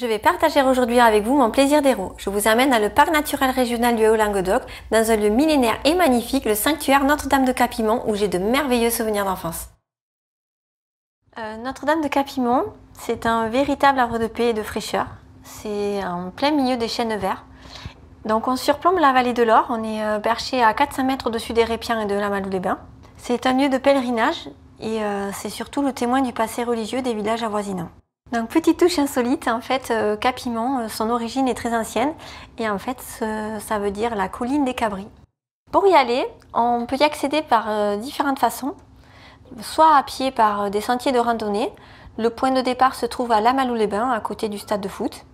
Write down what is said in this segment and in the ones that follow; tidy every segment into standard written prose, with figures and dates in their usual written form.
Je vais partager aujourd'hui avec vous mon plaisir d'héros. Je vous amène dans le parc naturel régional du Haut-Languedoc, dans un lieu millénaire et magnifique, le sanctuaire Notre-Dame de Capimont, où j'ai de merveilleux souvenirs d'enfance. Notre-Dame de Capimont, c'est un véritable havre de paix et de fraîcheur. C'est en plein milieu des chênes verts. Donc on surplombe la vallée de l'Or, on est perché à 400 mètres au-dessus des Répiens et de la Malou-les-Bains. C'est un lieu de pèlerinage et c'est surtout le témoin du passé religieux des villages avoisinants. Donc petite touche insolite, en fait Capimont, son origine est très ancienne et en fait ça veut dire la colline des cabris. Pour y aller, on peut y accéder par différentes façons, soit à pied par des sentiers de randonnée. Le point de départ se trouve à La Malou-les-Bains, à côté du stade de foot.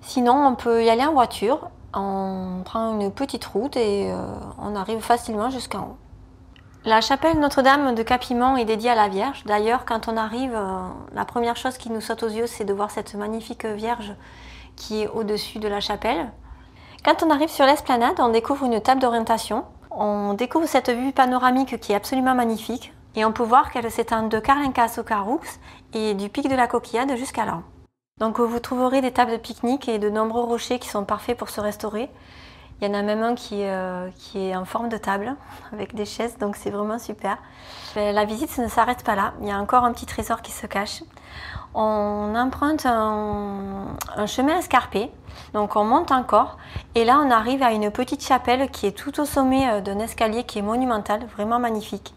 Sinon on peut y aller en voiture, on prend une petite route et on arrive facilement jusqu'en haut. La chapelle Notre-Dame de Capimont est dédiée à la Vierge. D'ailleurs, quand on arrive, la première chose qui nous saute aux yeux, c'est de voir cette magnifique Vierge qui est au-dessus de la chapelle. Quand on arrive sur l'esplanade, on découvre une table d'orientation. On découvre cette vue panoramique qui est absolument magnifique. Et on peut voir qu'elle s'étend de Carlincas au Caroux et du pic de la Coquillade jusqu'à là. Donc vous trouverez des tables de pique-nique et de nombreux rochers qui sont parfaits pour se restaurer. Il y en a même un qui est en forme de table, avec des chaises, donc c'est vraiment super. La visite ne s'arrête pas là, il y a encore un petit trésor qui se cache. On emprunte un chemin escarpé, donc on monte encore, et là on arrive à une petite chapelle qui est tout au sommet d'un escalier qui est monumental, vraiment magnifique.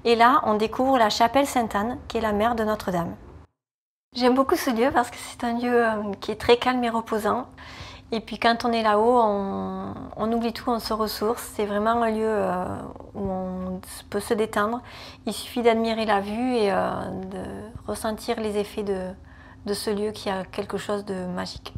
Et là on découvre la chapelle Sainte-Anne, qui est la mère de Notre-Dame. J'aime beaucoup ce lieu parce que c'est un lieu qui est très calme et reposant. Et puis quand on est là-haut, on oublie tout, on se ressource. C'est vraiment un lieu où on peut se détendre. Il suffit d'admirer la vue et de ressentir les effets de ce lieu qui a quelque chose de magique.